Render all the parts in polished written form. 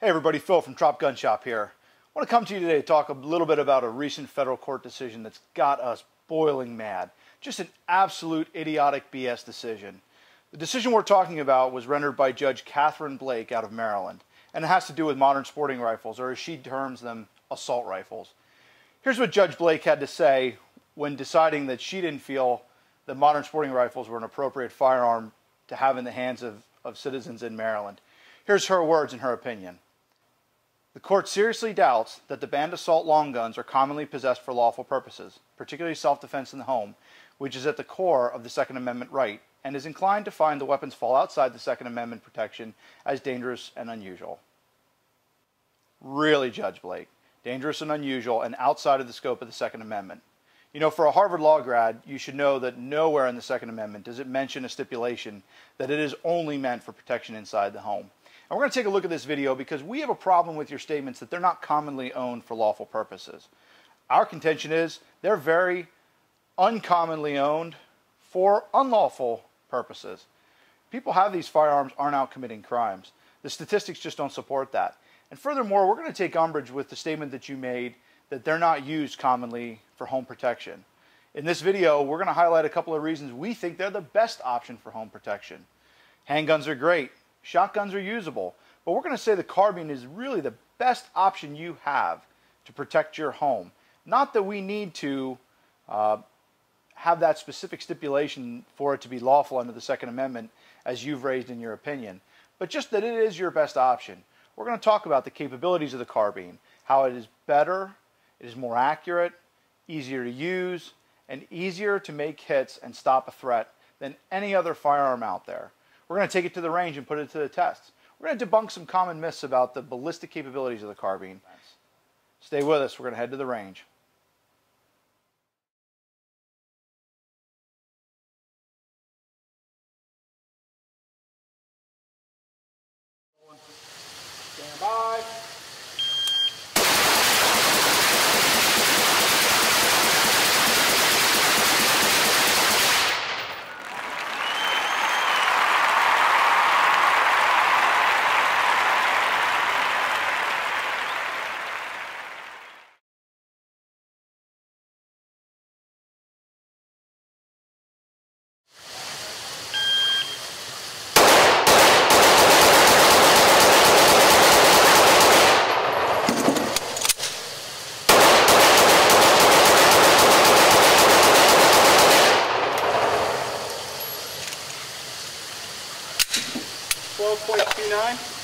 Hey everybody, Phil from Trop Gun Shop here. I want to come to you today to talk a little bit about a recent federal court decision that's got us boiling mad. Just an absolute idiotic BS decision. The decision we're talking about was rendered by Judge Catherine Blake out of Maryland, and it has to do with modern sporting rifles, or as she terms them, assault rifles. Here's what Judge Blake had to say when deciding that she didn't feel that modern sporting rifles were an appropriate firearm to have in the hands of citizens in Maryland. Here's her words and her opinion. The court seriously doubts that the banned assault long guns are commonly possessed for lawful purposes, particularly self-defense in the home, which is at the core of the Second Amendment right, and is inclined to find the weapons fall outside the Second Amendment protection as dangerous and unusual. Really, Judge Blake, dangerous and unusual and outside of the scope of the Second Amendment. You know, for a Harvard Law grad, you should know that nowhere in the Second Amendment does it mention a stipulation that it is only meant for protection inside the home. And we're going to take a look at this video because we have a problem with your statements that they're not commonly owned for lawful purposes. Our contention is they're very uncommonly owned for unlawful purposes. People have these firearms, aren't out committing crimes. The statistics just don't support that. And furthermore, we're going to take umbrage with the statement that you made that they're not used commonly for home protection. In this video, we're going to highlight a couple of reasons we think they're the best option for home protection. Handguns are great. Shotguns are usable, but we're going to say the carbine is really the best option you have to protect your home. Not that we need to have that specific stipulation for it to be lawful under the Second Amendment as you've raised in your opinion, but just that it is your best option. We're going to talk about the capabilities of the carbine, how it is better, it is more accurate, easier to use, and easier to make hits and stop a threat than any other firearm out there. We're going to take it to the range and put it to the test. We're going to debunk some common myths about the ballistic capabilities of the carbine. Stay with us. We're going to head to the range. Stand by. .29.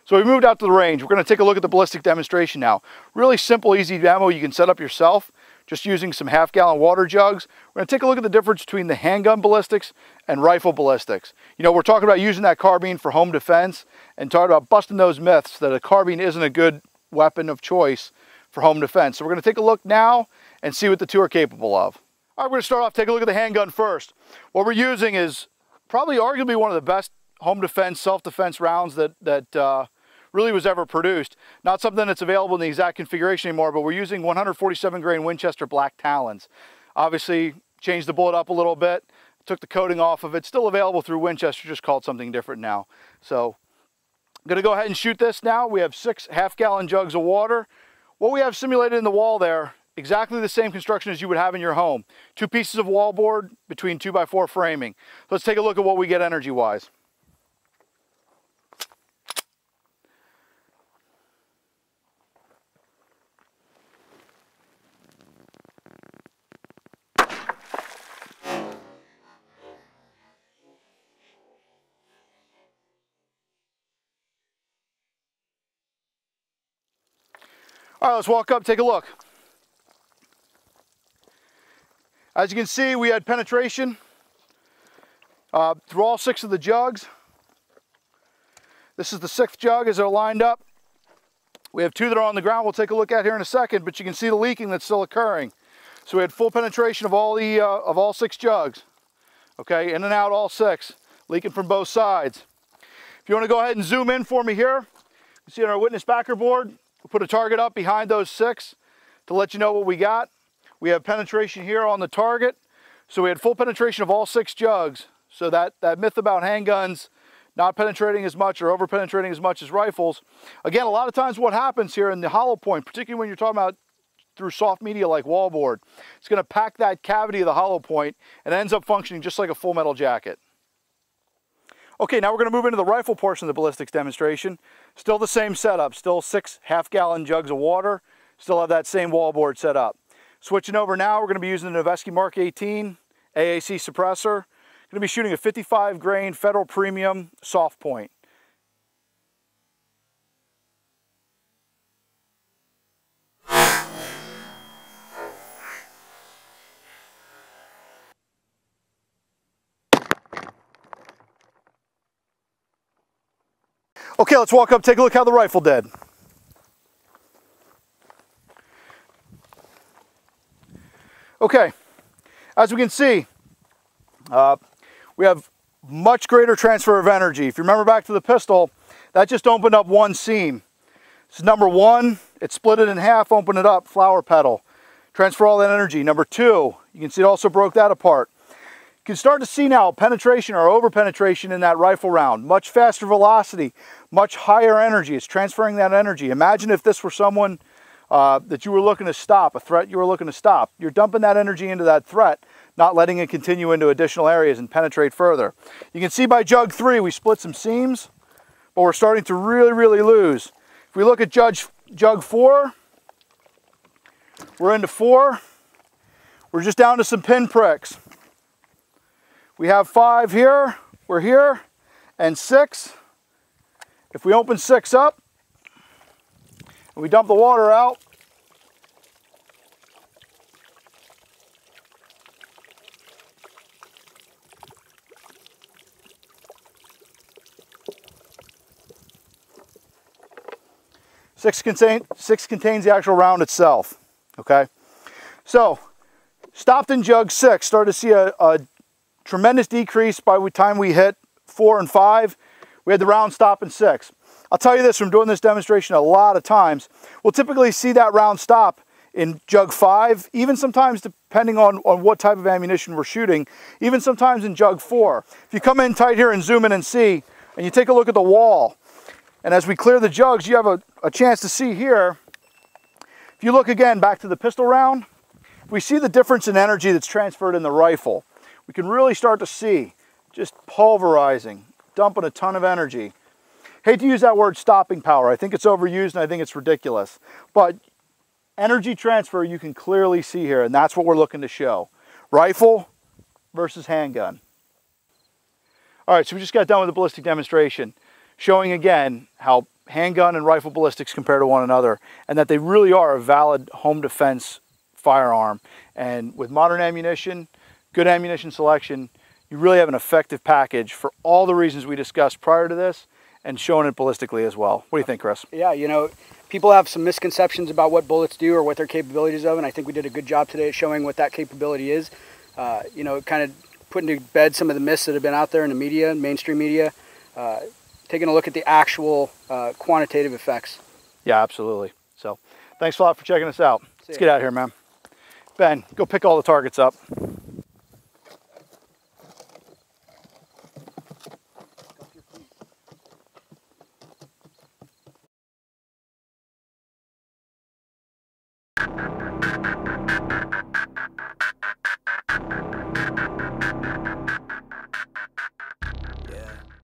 So we moved out to the range. We're going to take a look at the ballistic demonstration now. Really simple, easy demo you can set up yourself, just using some half-gallon water jugs. We're going to take a look at the difference between the handgun ballistics and rifle ballistics. You know, we're talking about using that carbine for home defense and talking about busting those myths that a carbine isn't a good weapon of choice for home defense. So we're going to take a look now and see what the two are capable of. All right, we're going to start off, take a look at the handgun first. What we're using is probably arguably one of the best home defense, self-defense rounds that really was ever produced. Not something that's available in the exact configuration anymore, but we're using 147 grain Winchester Black Talons. Obviously, changed the bullet up a little bit, took the coating off of it. Still available through Winchester, just called something different now. So I'm gonna go ahead and shoot this now. We have 6 half-gallon jugs of water. What we have simulated in the wall there, exactly the same construction as you would have in your home. 2 pieces of wallboard between 2x4 framing. Let's take a look at what we get energy-wise. All right, let's walk up, take a look. As you can see, we had penetration through all 6 of the jugs. This is the 6th jug as they're lined up. We have 2 that are on the ground we'll take a look at here in a second, but you can see the leaking that's still occurring. So we had full penetration of all 6 jugs. Okay, in and out all 6, leaking from both sides. If If you want to go ahead and zoom in for me here, you see on our witness backer board, we'll put a target up behind those 6 to let you know what we got. We have penetration here on the target. So we had full penetration of all 6 jugs. So that myth about handguns not penetrating as much or over penetrating as much as rifles. Again, a lot of times what happens here in the hollow point, particularly when you're talking about through soft media like wallboard, it's going to pack that cavity of the hollow point and it ends up functioning just like a full metal jacket. Okay, now we're going to move into the rifle portion of the ballistics demonstration. Still the same setup, still 6 half-gallon jugs of water, still have that same wallboard set up. Switching over now, we're going to be using the Noveske Mark 18 AAC suppressor. Going to be shooting a 55 grain Federal Premium soft point. Okay, let's walk up, take a look how the rifle did. Okay, as we can see, we have much greater transfer of energy. If you remember back to the pistol, that just opened up one seam. This is number 1, it split it in half, opened it up, flower petal. Transfer all that energy. Number 2, you can see it also broke that apart. You can start to see now penetration or over penetration in that rifle round. Much faster velocity, much higher energy. It's transferring that energy. Imagine if this were someone that you were looking to stop, a threat you were looking to stop. You're dumping that energy into that threat, not letting it continue into additional areas and penetrate further. You can see by jug 3, we split some seams, but we're starting to really lose. If we look at jug 4, we're into 4. We're just down to some pin pricks. We have 5 here, we're here, and 6. If we open 6 up, and we dump the water out, Six contains the actual round itself, okay? So, stopped in jug 6, started to see a tremendous decrease by the time we hit 4 and 5. We had the round stop in 6. I'll tell you this from doing this demonstration a lot of times, we'll typically see that round stop in jug 5, even sometimes depending on what type of ammunition we're shooting, even sometimes in jug 4. If you come in tight here and zoom in and see, and you take a look at the wall, and as we clear the jugs, you have a chance to see here, if you look again back to the pistol round, we see the difference in energy that's transferred in the rifle. We can really start to see just pulverizing, dumping a ton of energy. Hate to use that word stopping power. I think it's overused and I think it's ridiculous. But energy transfer you can clearly see here, and that's what we're looking to show. Rifle versus handgun. All right, so we just got done with the ballistic demonstration, showing again how handgun and rifle ballistics compare to one another, and that they really are a valid home defense firearm. And with modern ammunition, good ammunition selection, you really have an effective package for all the reasons we discussed prior to this, and showing it ballistically as well. What do you think, Chris? Yeah, you know, people have some misconceptions about what bullets do or what their capabilities of, and I think we did a good job today at showing what that capability is. You know, kind of putting to bed some of the myths that have been out there in the media, mainstream media, taking a look at the actual quantitative effects. Yeah, absolutely. So thanks a lot for checking us out. Let's get out of here, man. Ben, go pick all the targets up.